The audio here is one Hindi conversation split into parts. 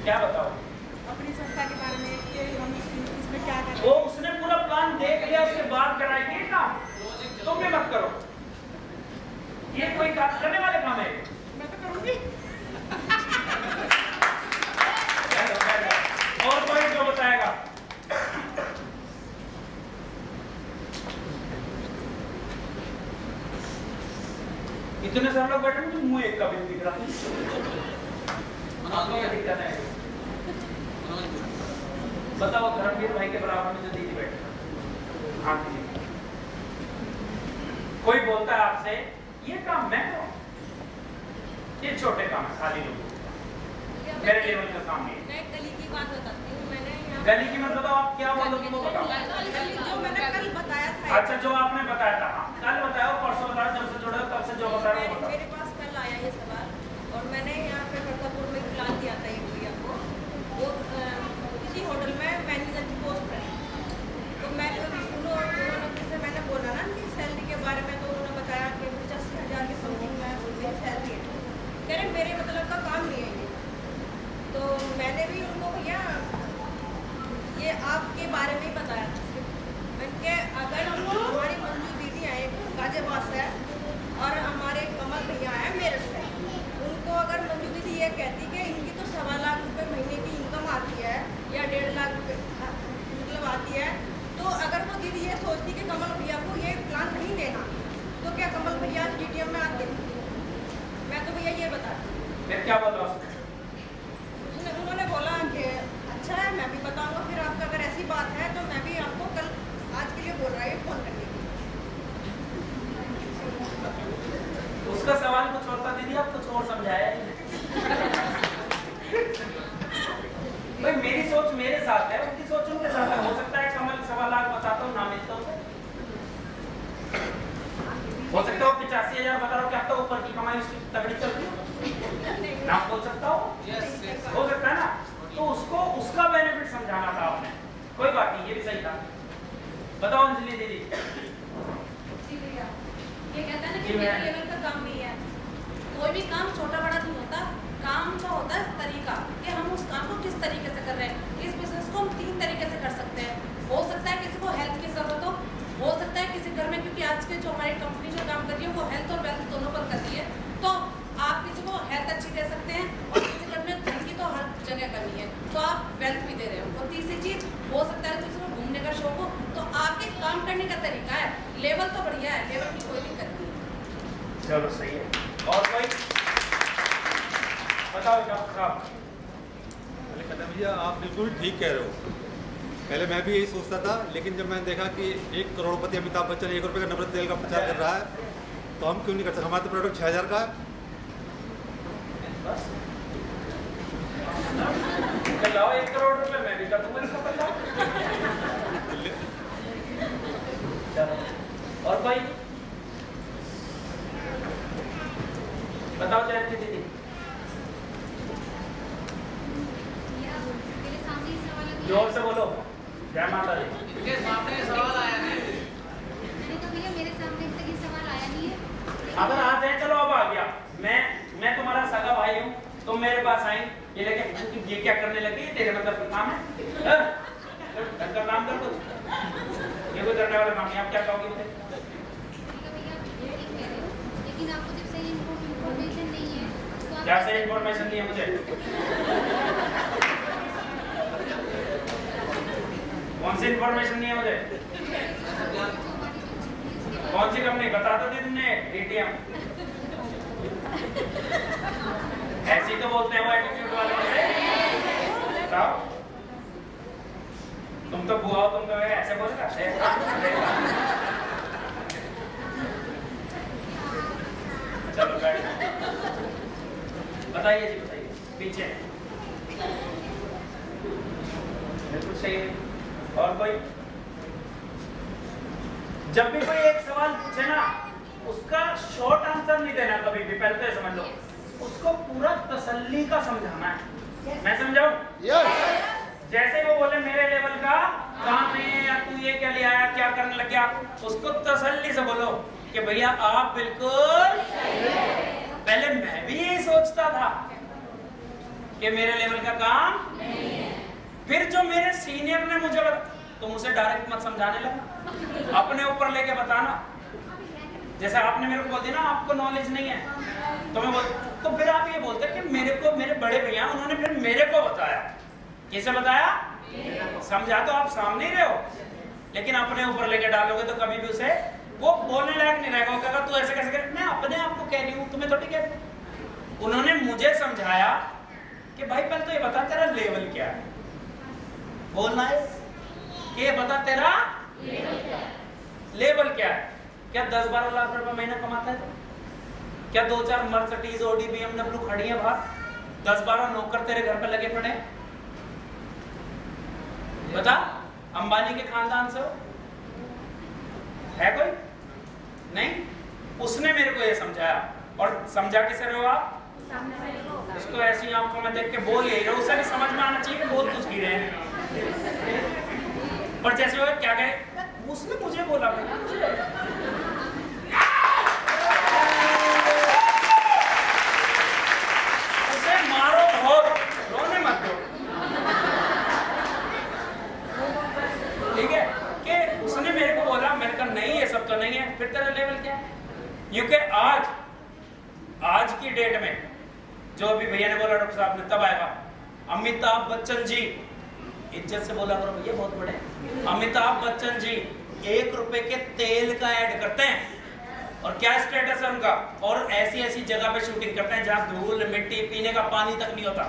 क्या बताओ? अपनी संस्था के बारे में कि हम इसमें क्या करें। वो उसने पूरा प्लान देख लिया, उसके बाद कराएंगे काम। तुम भी मत करो, ये कोई काम करने वाले काम है? मैं तो करूँगी। और कोई जो बताएगा? इतने सारे लोग बैठे हैं, मुंह एक का भी दिख रहा है। बताओ, धर्मवीर भाई के बराबर में जो दीदी बैठे, हाँ दीदी, कोई बोलता है आपसे ये काम मैं करूं? ये छोटे काम है, खाली लोगों का, मेरे लेवल का काम नहीं है। मैं गली की बात बताती हूँ। मैंने गली की मत बताओ, आप क्या बोलो तुमको बताओ। जो मैंने कल बताया था। अच्छा, जो आपने बताया था, हाँ कल बताओ, परसों बताओ, जब से जुड़े हो तब से जो बताया वो बताओ। मेरे पास कल आया ये सवाल, और मैंने यहाँ पे करतापुर में प्लान दिया था एक भैया को, वो किसी होटल में मैनेजर की पोस्ट पर है। तो मैं उन्होंने से मैंने बोला ना कि सैलरी के बारे में, तो उन्होंने बताया कि 85,000 की समथिंग में सैलरी है। कह रहे मेरे मतलब का काम नहीं है ये। तो मैंने भी उनको भैया ये आपके बारे में ही बताया था। मैंने अगर हमारी मंजू दीदी आए गाजियाबाद से और हमारे कमल भैया आए मेरठ से, उनको अगर मंजू दीदी ये कहती कि इनकी तो 1.25 लाख रुपए महीने की इनकम आती है या 1.5 लाख रुपए मतलब आती है, तो अगर वो दीदी ये सोचती कि कमल भैया को ये प्लान नहीं देना, तो क्या कमल भैया DTM में आते? मैं तो भैया ये बता। फिर क्या बोल रहा? उन्होंने बोला कि अच्छा है, मैं भी बताऊंगा। फिर आपका अगर ऐसी बात है तो मैं भी आपको कल आज के लिए बोल रहा है फोन करने के लिए। उसका सवाल कुछ और था दीदी, आप कुछ और समझाया भाई, मेरी सोच मेरे साथ है, उनकी सोच उनके साथ है। हो सकता है कमल 1.25 लाख बताता हूँ ना मिलता हूँ, हो सकता है 85,000 बता रहा हूँ, क्या तो ऊपर की कमाई उसकी तगड़ी चल रही है ना, बोल सकता हूँ, हो सकता है ना। तो उसको उसका बेनिफिट समझाना था आपने, कोई बात नहीं, ये भी सही था। बताओ अंजलि दीदी। ये कहता है ना कि मेरे लेवल का काम नहीं है। कोई भी काम छोटा बड़ा नहीं होता, काम का होता है तरीका कि हम उस काम को किस तरीके से कर रहे हैं। इस बिजनेस को हम 3 तरीके से कर सकते हैं। हो सकता है किसी को हेल्थ की जरूरत हो सकता है किसी घर में, क्योंकि आज के जो हमारी कंपनी जो काम कर रही है वो हेल्थ और वेल्थ दोनों पर कर रही है, तो आप किसी को हेल्थ अच्छी दे सकते हैं, और किसी घर में धन की तो हर जगह करनी है तो आप वेल्थ भी दे रहे हो। और तीसरी चीज हो सकता है किसी को घूमने का शौक हो, तो आपके काम करने का तरीका है। लेवल तो बढ़िया है, लेवल की कोई दिक्कत नहीं है। चलो सही है। और कोई बताओ डॉक्टर साहब। भैया आप बिल्कुल ठीक कह रहे हो। पहले मैं भी यही सोचता था, लेकिन जब मैंने देखा कि 1 करोड़पति अमिताभ बच्चन 1 रुपये का नवरत्न तेल का प्रचार कर रहा है, तो हम क्यों नहीं कर सकते? हमारा तो प्रोडक्ट 6,000 का है। लाओ 1 करोड़ रुपए, मैं भी कर दूंगा इसका पल्ला। और कोई बताओ जयंती दीदी। जोर से बोलो, जय माता दी। मेरे सामने सवाल आया है। मैंने कहा भैया मेरे सामने तक ये सवाल आया नहीं है। अगर आ जाए, चलो अब आ गया। मैं तुम्हारा सगा भाई हूँ, तुम मेरे पास आई ये लेके, ये क्या करने लगी? तेरे मतलब का काम है? ढंग का काम कर कुछ, ये कोई करने वाला काम नहीं। आप क्या कहोगे मुझे? भैया ठीक कह रहे हो, लेकिन आपको जब सही इन्फॉर्मेशन नहीं है तो आप क्या सही इन्फॉर्मेशन नहीं है मुझे? कौन सी इन्फॉर्मेशन नहीं है मुझे? कौन सी कंपनी बता तो दी तुमने? DTM। ऐसी तो बोलते हैं वो एटीट्यूड वाले मुझे। बताओ, तुम तो बुआ हो, तुम तो ऐसे बोल रहे। चलो बैठ, बताइए जी, बताइए। पीछे बिल्कुल सही है। और कोई? जब भी कोई एक सवाल पूछे ना, उसका शॉर्ट आंसर नहीं देना कभी भी, पहले तो समझ लो। उसको पूरा तसल्ली का समझाना है। मैं समझाऊं? जैसे वो बोले मेरे लेवल का काम नहीं है, या तू ये क्या ले आया, क्या करने लग गया, उसको तसल्ली से बोलो कि भैया आप बिल्कुल। पहले मैं भी यही सोचता था, कि मेरे लेवल का काम नहीं है। फिर जो मेरे सीनियर ने मुझे तुम उसे डायरेक्ट मत समझाने लगा, अपने ऊपर लेके बताना। जैसे आपने मेरे को बोल दिया ना आपको नॉलेज नहीं है, तो मैं बोल, तो फिर आप ये बोलते कि मेरे को मेरे बड़े भैया उन्होंने फिर मेरे को बताया। किसे बताया? समझा तो आप सामने ही रहे हो, लेकिन अपने ऊपर लेके डालोगे तो कभी भी उसे वो बोलने लायक नहीं रहेगा। वो कहेगा तू ऐसे कैसे करे। मैं अपने आप को कह रही हूँ, तुम्हें थोड़ी कह रही हूँ। उन्होंने मुझे समझाया कि भाई पहले तो ये बता तेरा लेवल क्या है, बोलना है कि ये बता तेरा लेवल क्या है। क्या 10-12 लाख रुपए महीना कमाता है? क्या 2-4 मर्सिडीज ऑडी BMW खड़ी है बाहर? 10-12 नौकर तेरे घर पे लगे पड़े? बता, अंबानी के खानदान से हो? है कोई? नहीं। उसने मेरे को ये समझाया, और समझा किसे रहे हो आप? उसको ऐसी आंखों में देख के बोल यही रहे, उसे भी समझ में आना चाहिए कि बोल कुछ ही रहे हैं। और जैसे वो क्या कहे, उसने मुझे बोला, उसे मारो बहुत, रोने मत दो, ठीक है? कि उसने मेरे को बोला, मैंने कहा नहीं ये सब तो नहीं है। फिर तेरा लेवल क्या है? क्योंकि आज की डेट में जो अभी भैया ने बोला डॉक्टर साहब ने, तब आएगा अमिताभ बच्चन जी, इज्जत से बोला करो भैया, बहुत बड़े अमिताभ बच्चन जी 1 रुपए के तेल का ऐड करते हैं, और क्या स्टेटस है उनका, और ऐसी जगह पे शूटिंग करते हैं जहां धूल मिट्टी पीने का पानी तक नहीं होता,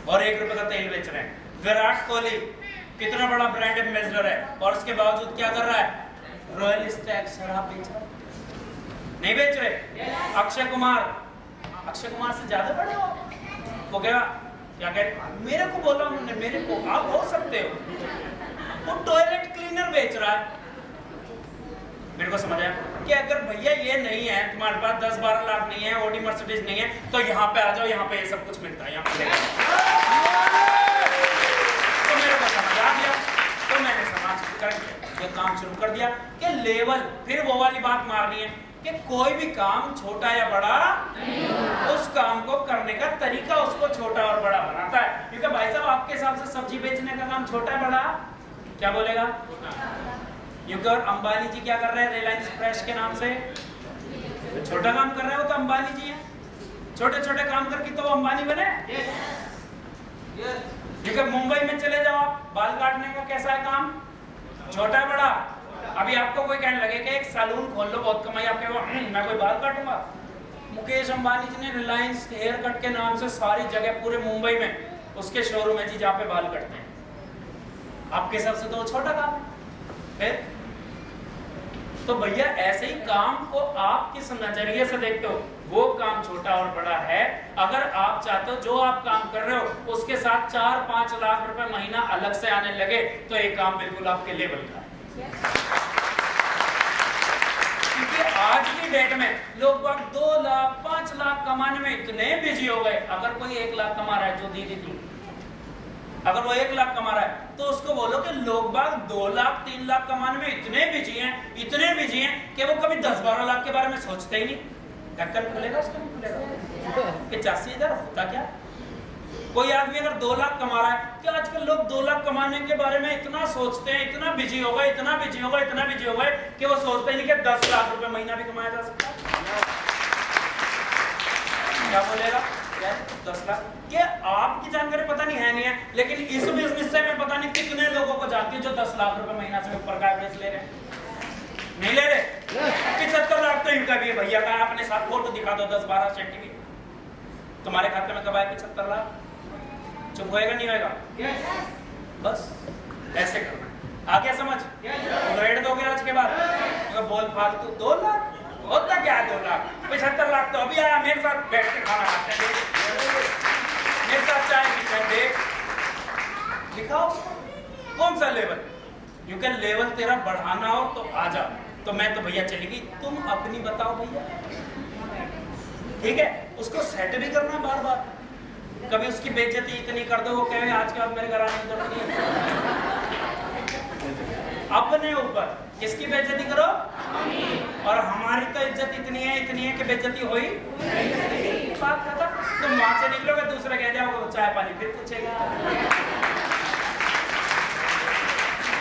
और 1 रुपए का तेल बेच रहे हैं। विराट कोहली कितना बड़ा ब्रांड एम्बेसडर है, और उसके बावजूद क्या कर रहा है? रॉयल स्टैग शराब बेच रहा है, नहीं बेच रहे। अक्षय कुमार से ज्यादा बड़े हो वो, क्या कह रहे? मेरे को बोला उन्होंने, मेरे को, आप हो सकते हो। वो टॉयलेट क्लीनर बेच रहा है। मेरे को समझ आया कि अगर भैया ये नहीं है, तुम्हारे पास 10-12 लाख नहीं है, ऑडी मर्सिडीज नहीं है, तो यहाँ पे आ जाओ, यहाँ पे ये सब कुछ मिलता है, यहाँ पे। तो मेरे को समझ आ गया, तो मैंने समाज कर ये काम शुरू कर दिया कि लेवल, फिर वो वाली बात मारनी है कि कोई भी काम छोटा या बड़ा, उस काम को करने का तरीका उसको छोटा और बड़ा बनाता है। क्योंकि भाई साहब आपके हिसाब से सब्जी बेचने का काम छोटा है बड़ा? क्या बोलेगा? क्योंकि और अंबानी जी क्या कर रहे हैं रिलायंस फ्रेश के नाम से? छोटा काम कर रहे हो तो अंबानी जी हैं। छोटे छोटे काम करके तो वो अंबानी बने। क्योंकि मुंबई में चले जाओ आप, बाल काटने का कैसा है काम? छोटा है बड़ा? अभी आपको कोई कहने लगे कि एक सैलून खोल लो, बहुत कमाई, आप कहोगे मैं कोई बाल काटूंगा? मुकेश अंबानी जी ने रिलायंस हेयर कट के नाम से सारी जगह पूरे मुंबई में उसके शोरूम है जी जहाँ पे बाल कटते हैं। आपके हिसाब से तो छोटा काम है। तो भैया ऐसे ही काम को आप किस नजरिए से देखते हो, वो काम छोटा और बड़ा है। अगर आप चाहते हो जो आप काम कर रहे हो उसके साथ 4-5 लाख रुपए महीना अलग से आने लगे, तो ये काम बिल्कुल आपके लेवल का है। क्योंकि आज की डेट में लोग 2 लाख 5 लाख कमाने में इतने बिजी हो गए। अगर कोई 1 लाख कमा रहा है, जो दीदी थी, अगर वो 1 लाख कमा रहा है, तो उसको बोलो कि लोग बाग 2 लाख 3 लाख कमाने में इतने बिजी हैं कि वो कभी 10-12 लाख के बारे में सोचते ही नहीं। ढक्कन खुलेगा उसका नहीं खुलेगा कि 80,000 होता क्या? कोई आदमी अगर 2 लाख कमा रहा है, कि आजकल लोग 2 लाख कमाने के बारे में इतना सोचते हैं, इतना बिजी हो गए कि वो सोचते नहीं कि 10 लाख रुपए महीना भी कमाया जा सकता है। क्या बोलेगा? 10 लाख? ये आपकी जानकारी पता नहीं है, लेकिन इस बिजनेस से मैं पता नहीं कितने लोगों को जानती हूँ जो 10 लाख रुपए महीना से ऊपर का एवरेज ले रहे हैं। नहीं ले रहे? 75 लाख तो इनका भी है भैया का। अपने साथ फोटो दिखा दो 10-12 सर्टिफिकेट। तुम्हारे खाते में कब आए 75 लाख? चुप होएगा नहीं होएगा? बस ऐसे करना। आ गया समझ? रेड दोगे आज के बाद? तो बोल फालतू 2 लाख होता क्या है? 2 लाख 75 लाख तो अभी आया मेरे साथ बैठ के खाना खाते हैं, मेरे साथ चाय पीते हैं, देख दिखाओ उसको कौन सा लेवल। क्योंकि लेवल तेरा बढ़ाना हो तो आ जा। तो मैं तो भैया चली गई, तुम अपनी बताओ भैया, ठीक है? उसको सेट भी करना है बार बार। कभी उसकी बेइज्जती इतनी कर दो वो कहे आज के बाद मेरे घर आने की जरूरत नहीं है। अपने ऊपर किसकी बेइज्जती करो? और हमारी तो इज्जत इतनी है कि बेइज्जती हुई। बात खत्म। तुम वहां से निकलोगे, दूसरा कह जाओगे वो चाय पानी फिर पूछेगा,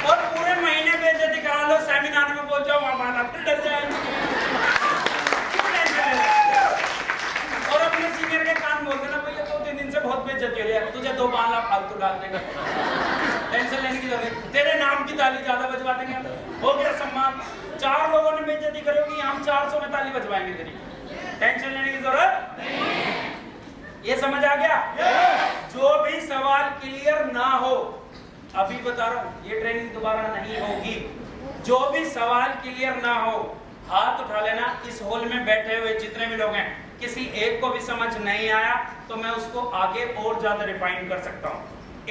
और पूरे महीने बेइज्जती करा लो, सेमिनार में पहुंच जाओ, वहां माना फिर डर जाएंगे। और अपने सीनियर के कान बोल देना, भैया 2-3 दिन से बहुत बेइज्जती हो रही है, तुझे 2 बाला फालतू डाल देगा, टेंशन लेने की जरूरत नहीं, तेरे नाम की ताली ज्यादा बजवा देंगे, हो गया सम्मान। 4 लोगों ने बेइज्जती करी होगी, हम 400 में ताली बजवाएंगे तेरी, टेंशन लेने की जरूरत नहीं। ये समझ आ गया? जो भी सवाल क्लियर ना हो, अभी बता रहा हूं, ये ट्रेनिंग दोबारा नहीं होगी। जो भी सवाल क्लियर ना हो, हाथ उठा लेना। इस हॉल में बैठे हुए जितने भी लोग हैं, किसी एक को भी समझ नहीं आया तो मैं उसको आगे और ज्यादा रिफाइन कर सकता हूँ।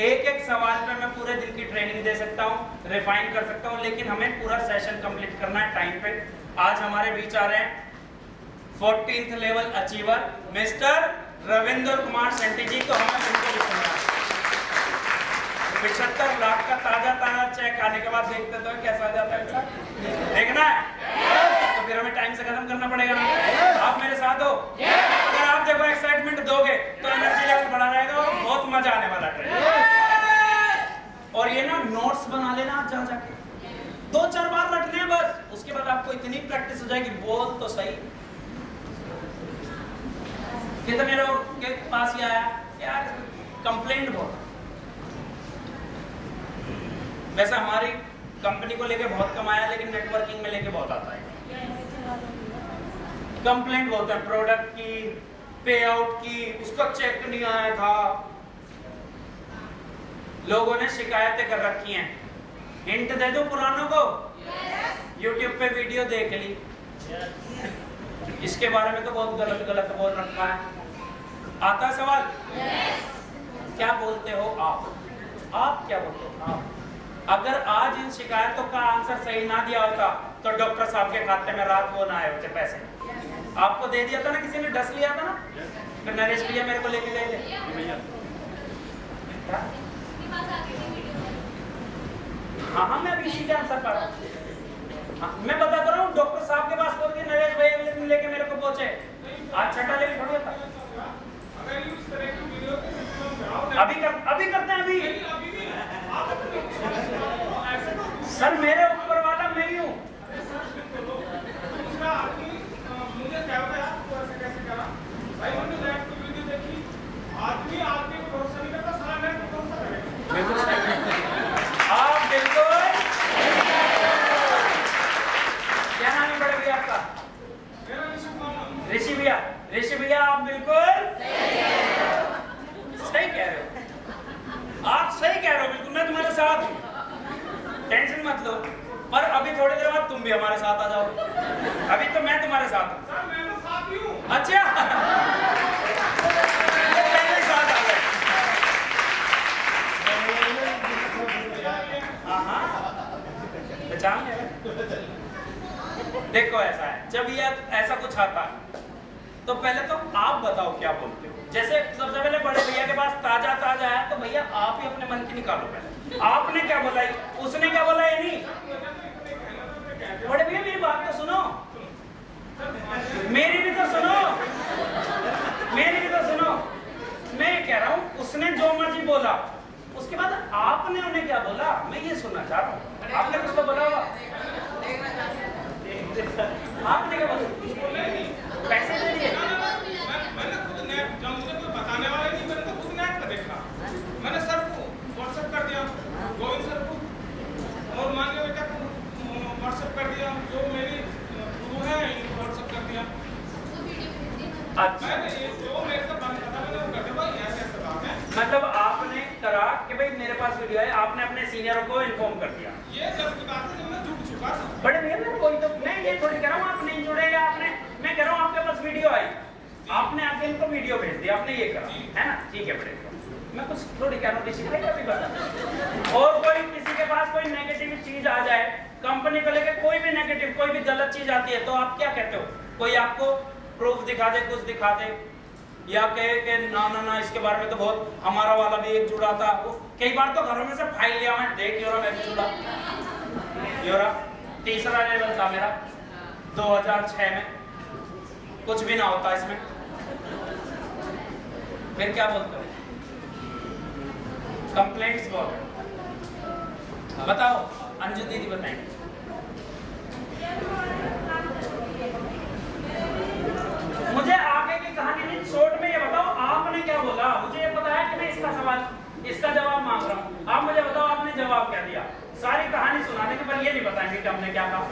एक सवाल पे मैं पूरे दिन की ट्रेनिंग दे सकता हूँ, रिफाइन कर सकता हूँ, लेकिन हमें पूरा सेशन कंप्लीट करना है टाइम पे। आज हमारे बीच आ रहे हैं 14th level achiever mister Ravindra Kumar सेंटी जी, तो हमें उनको भी सुनना है। 75 लाख का ताजा चेक आने के बाद देखते तो कैसा जाता है, देखना है तो फिर हमें टाइम से खत्म करना पड़ेगा ना। आप मेरे साथ हो? अगर आप देखो एक्साइटमेंट दोगे तो एनर्जी लेवल बढ़ा रहेगा और बहुत मजा आने वाला है। और ये ना नोट्स बना लेना आप जा जाके, 2-4 बार रखने हैं बस, उसके बाद आपको इतनी प्रैक्टिस हो जाएगी, बोल तो सही। कितने लोग के पास ये आया यार कंप्लेंट बहुत, वैसे हमारी कंपनी को लेके बहुत कम आया, लेकिन नेटवर्किंग में लेके बहुत आता है। कंप्लेंट बहुत है प्रोडक्ट की, पे आउट की, उसका चेक नहीं आया था, लोगों ने शिकायतें कर रखी हैं। हिंट दे दो पुरानों को, YouTube पे वीडियो देख ली, इसके बारे में तो बहुत गलत बोल रखा है। आता सवाल? क्या बोलते हो आप क्या बोलते हो आप? अगर आज इन शिकायतों का आंसर सही ना दिया होता तो डॉक्टर साहब के खाते में रात को ना आए होते पैसे, आपको दे दिया था ना, किसी ने डस लिया था ना, फिर नरेश भैया मेरे को लेके गए थे। हाँ मैं अभी इसी का आंसर कर रहा हूँ, मैं बता रहा हूँ, डॉक्टर साहब के पास बोल के नरेश भैया लेके मेरे को पहुंचे, आज छठा लेके थोड़ी था। अभी करते हैं अभी सर, मेरे ऊपर वाला मैं ही हूँ। आप बिल्कुल, क्या नाम है बड़े भैया आपका? ऋषि भैया। ऋषि भैया आप बिल्कुल सही कह रहे हो, आप सही कह रहे हो बिल्कुल, मैं तुम्हारे साथ हूँ, टेंशन मत लो। पर अभी थोड़ी देर बाद तुम भी हमारे साथ आ जाओ, अभी तो मैं तुम्हारे साथ हूँ। सर मैं तो साथ ही हूँ। अच्छा पहले साथ आ गए। हाँ पहचान गए। देखो ऐसा है, जब ये ऐसा कुछ आता है तो पहले तो आप बताओ क्या बोलते हो। जैसे सबसे पहले बड़े भैया के पास ताजा है तो भैया आप ही अपने मन की निकालो पहले, आपने क्या बोला, उसने क्या बोला, ये नहीं। बड़े भैया मेरी बात तो सुनो, मेरी भी तो सुनो, मेरी भी तो सुनो। मैं कह रहा हूँ उसने जो मर्जी बोला, उसके बाद आपने उन्हें क्या बोला, मैं ये सुनना चाह रहा हूँ। आपने कुछ तो बोला होगा, आपने क्या बोला, पैसे दे दिए। मैंने खुद नेट, जब मुझे कोई बताने वाला नहीं, मैंने तो खुद नेट पर देखा, मैंने सर को व्हाट्सएप कर दिया, गोविंद सर को, और मान लो बेटा को व्हाट्सएप कर दिया, जो मेरी गुरु है व्हाट्सएप कर दिया। मैंने जो मेरे से बंद था मैंने वो कर दिया, भाई ऐसे ऐसे बात है। मतलब आपने करा कि भाई मेरे पास वीडियो है, आपने अपने सीनियरों को इन्फॉर्म कर दिया। ये जब की बात है जब मैं जुट चुका था। बड़े भैया मैं कोई तो मैं ये थोड़ी कह रहा हूँ आप नहीं जुड़े, या आपने, मैं कह रहा हूँ आपके पास वीडियो आई, आपने आके इनको वीडियो भेज दिया, आपने ये करा है ना, ठीक है बड़े, मैं कुछ थोड़ी कह रहा हूँ। और कोई किसी के पास कोई नेगेटिव चीज आ जाए, कंपनी को लेकर कोई भी नेगेटिव, कोई भी गलत चीज आती है, तो आप क्या कहते हो? कोई आपको प्रूफ दिखा दे, कुछ दिखा दे, या कहे कि ना इसके बारे में तो बहुत, हमारा वाला भी एक जुड़ा था, कई बार तो घरों में से फाइल लिया, मैं देख योरा मैं भी जुड़ा, योरा 3रा लेवल था मेरा 2006 में, कुछ भी ना होता इसमें, फिर क्या बोलते हो? कंप्लेंट्स बहुत है। बताओ अंजू दीदी बताएंगे। मुझे आगे की कहानी नहीं, शॉर्ट में ये बताओ आपने क्या बोला। मुझे ये पता है कि मैं इसका जवाब मांग रहा हूँ, आप मुझे बताओ आपने जवाब क्या दिया। सारी कहानी सुनाने के बाद ये नहीं बताएंगे कि हमने क्या कहा।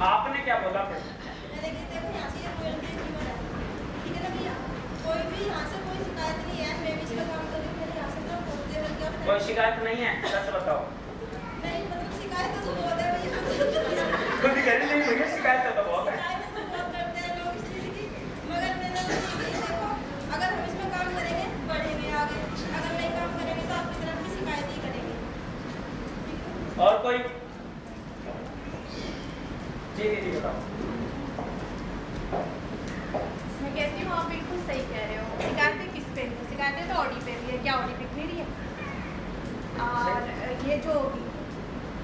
आपने क्या बोला फिर? कोई शिकायत नहीं है, सच बताओ। खुद ही करी नहीं हुई शिकायत तो बहुत है। और कोई? जी दीदी बताओ। मैं कहती हूँ आप बिल्कुल सही कह रहे हो। शिकायतें किस पे? शिकायतें तो ऑडी पे भी है। क्या ऑडी पिक मेरी है? और ये जो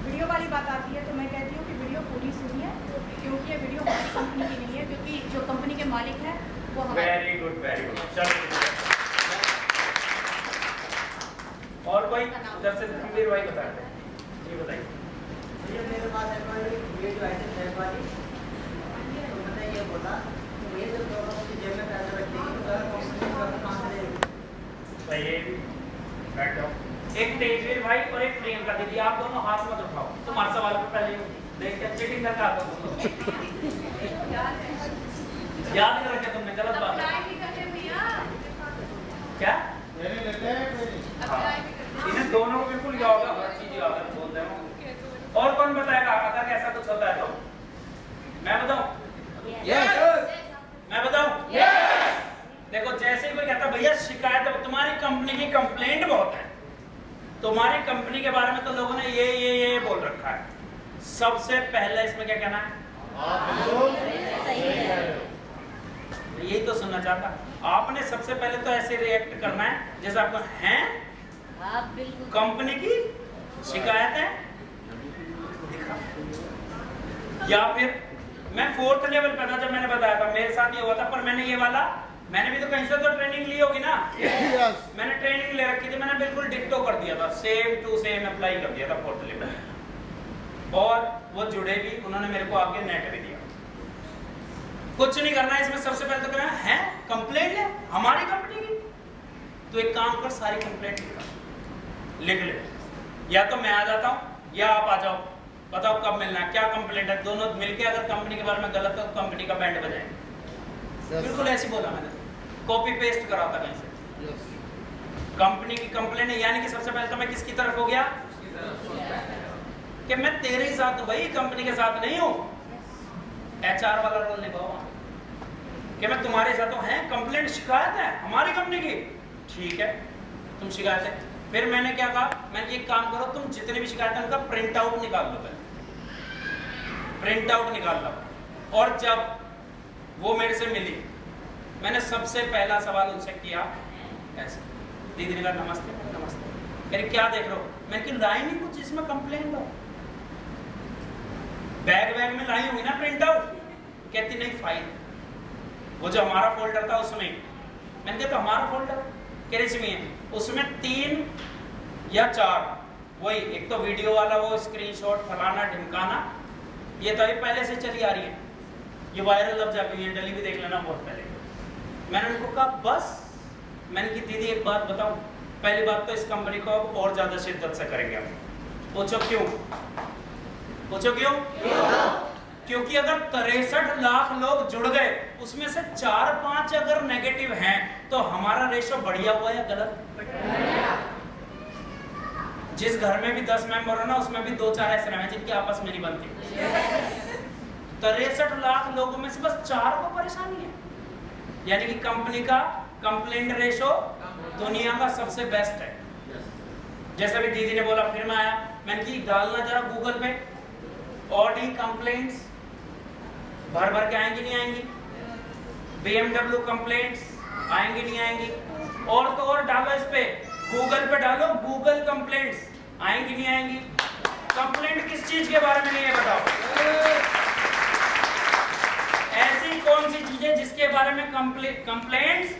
वीडियो वाली बात आती है तो मैं कहती हूँ कि वीडियो पूरी सुनिए, क्योंकि ये वीडियो हमारी कंपनी की नहीं है, क्योंकि जो कंपनी के मालिक हैं वो हमारे। Very good very good. चलो और कोई उधर से धर्मवीर भाई बताते हैं। जी बताइए। मेरे पास ये जो आइटम है वाली, तो मैंने ये बोला ये जब दोनों की जेब में पैसे रखेंगे तो कंपनी का कहाँ से लेंगे? सही है, बैठ जाओ। एक तेजवीर भाई और एक प्रियंका दीदी, आप दोनों हाथ मत उठाओ। तुम्हारे सवाल को पहले देख के चीटिंग करके आता हूँ। याद नहीं रखे तुमने, गलत बात है। क्या इन्हें दोनों को बिल्कुल याद होगा, हर चीज याद है बोलते हैं। और कौन बताएगा अगर ऐसा कुछ होता है तो? मैं बताऊं? मैं बताऊं? देखो जैसे ही कोई कहता भैया शिकायत है, तुम्हारी कंपनी की कंप्लेंट बहुत है, तुम्हारी कंपनी के बारे में तो लोगों ने ये बोल रखा है, सबसे पहले इसमें क्या कहना है? यही तो सुनना चाहता। आपने सबसे पहले तो ऐसे रिएक्ट करना है जैसे आपको हैं कंपनी की शिकायत है दिखा। या फिर मैं 4th लेवल पे था जब मैंने बताया था, मेरे साथ ये हुआ था, पर मैंने ये वाला, मैंने भी तो कहीं से तो ट्रेनिंग ली होगी ना। मैंने ट्रेनिंग ले रखी थी, मैंने बिल्कुल डिक्टो कर दिया था, सेम टू सेम अप्लाई कर दिया था 4th लेवल। और वो जुड़े भी, उन्होंने मेरे को आगे नेट भी दिया। कुछ नहीं करना है इसमें, सबसे पहले तो कहना है कंप्लेंट है हमारी कंपनी की, तो एक काम कर सारी कंप्लेंट लिख ले, या तो मैं आ जाता हूँ या आप आ जाओ, बताओ कब मिलना है, क्या कंप्लेंट है, दोनों मिलके अगर कंपनी के बारे में गलत है तो कंपनी का बैंड बजाएंगे। बिल्कुल ऐसे बोला मैंने, कॉपी पेस्ट करा था कहीं से। कंपनी की कंप्लेंट है, यानी कि सबसे पहले तो मैं किसकी तरफ हो गया कि मैं तेरे ही साथ हूँ भाई, कंपनी के साथ नहीं हूँ। HR वाला रोल निभाओ कि मैं तुम्हारे साथ हूँ। हैं कंप्लेंट शिकायत है हमारी कंपनी की, ठीक है तुम शिकायत है। फिर मैंने क्या कहा, मैंने एक काम करो तुम जितने भी शिकायत है उनका प्रिंट आउट निकाल लो, पहले प्रिंट आउट निकाल लो। और जब वो मेरे से मिली, मैंने सबसे पहला सवाल उनसे किया ऐसे, दीदी ने कहा नमस्ते नमस्ते, कह रही क्या देख रहे हो, मैंने कहा लाई नहीं कुछ इसमें कंप्लेंट हो, बैग में लाई होगी ना प्रिंट आउट, कहती नहीं फाइल, वो जो हमारा फोल्डर था उसमें। मैंने कहा तो हमारा फोल्डर कह रही इसमें है, उसमें 3 या 4 वही, एक तो वीडियो वाला वो स्क्रीनशॉट फलाना ढिमकाना, ये तो अभी पहले से चली आ रही है, ये वायरल अब जाती है, डेली भी देख लेना बहुत पहले। मैंने उनको कहा बस, मैंने की दीदी एक बात बताऊं, पहली बात तो इस कंपनी को अब और ज्यादा शिद्दत से करेंगे हम। पूछो क्यों? पूछो क्यों? क्योंकि अगर 63 लाख लोग जुड़ गए, उसमें से 4-5 अगर नेगेटिव हैं, तो हमारा रेशो बढ़िया हुआ या गलत? जिस घर में भी 10 मेंबर हो ना, उसमें भी 2-4 ऐसे रहे जिनकी आपस में नहीं बनती। 63 लाख लोगों में से बस 4 को परेशानी है, यानी कि कंपनी का कंप्लेंट रेशो दुनिया का सबसे बेस्ट है। जैसे भी दीदी ने बोला, फिर मैं आया, मैंने की डालना जरा गूगल पे, ऑडी कंप्लेंट्स भर भर के आएंगी नहीं आएंगी, BMW कंप्लेंट्स आएंगी नहीं आएंगी, और तो और डालो इस पे, गूगल पे डालो गूगल कंप्लेंट्स आएंगी नहीं आएंगी। कंप्लेंट किस चीज के बारे में नहीं है बताओ? ऐसी कौन सी चीजें जिसके बारे में कंप्लेंट्स?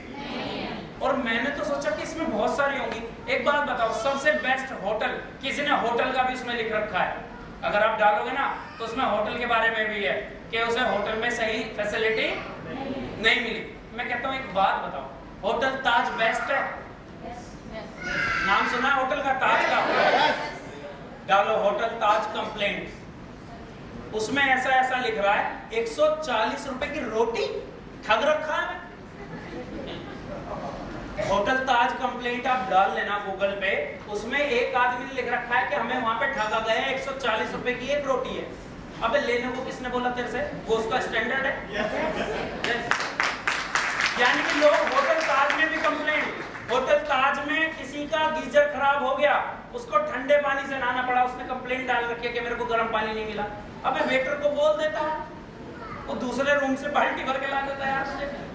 और मैंने तो सोचा कि इसमें बहुत सारी होंगी। एक बात बताओ, सबसे बेस्ट होटल, किसी ने होटल का भी उसमें लिख रखा है, अगर आप डालोगे ना तो उसमें होटल के बारे में भी है कि उसे होटल में सही फैसिलिटी नहीं मिली। मैं कहता हूँ एक बात बताओ, होटल ताज बेस्ट है? नाम सुना है होटल का, ताज का? डालो होटल ताज कंप्लेंट्स, उसमें ऐसा ऐसा लिख रहा है 140 रुपए की रोटी ठग रखा है। होटल ताज कंप्लेंट आप डाल लेना गूगल पे, उसमें एक आदमी ने लिख रखा है कि हमें वहां पे ठगा गया है, 140 रुपए की एक रोटी है। अबे लेने को किसने बोला तेरे से? वो उसका स्टैंडर्ड है। यानी कि लोग होटल ताज में भी कंप्लेंट, होटल ताज में किसी का गीजर खराब हो गया, उसको ठंडे पानी से नहाना पड़ा, उसने कंप्लेंट डाल रखी है कि मेरे को गर्म पानी नहीं मिला। अबे वेटर को बोल देता है, वो दूसरे रूम से बाल्टी भर के ला देता है यार।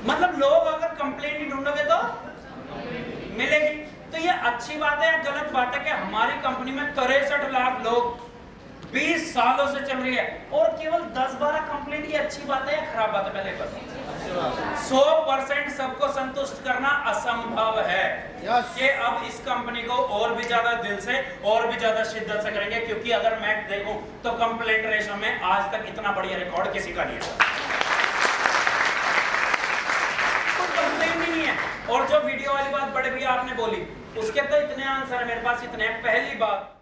मतलब लोग अगर कंप्लेंट ही ढूंढोगे तो मिलेगी। तो ये अच्छी बात है या गलत बात है कि हमारी कंपनी में 63 लाख लोग 20 सालों से चल रही है और केवल 10-12 कंप्लेंट? ये अच्छी बात है या खराब बात है? पहले बताओ। 100% सबको संतुष्ट करना असंभव है कि अब इस कंपनी को और भी ज्यादा दिल से और भी ज्यादा शिद्दत से करेंगे, क्योंकि अगर मैं देखूं तो कंप्लेंट रेशो में आज तक इतना बढ़िया रिकॉर्ड किसी का नहीं है। नहीं है। और जो वीडियो वाली बात बड़े भैया आपने बोली, उसके तो इतने आंसर है मेरे पास, इतने। पहली बात,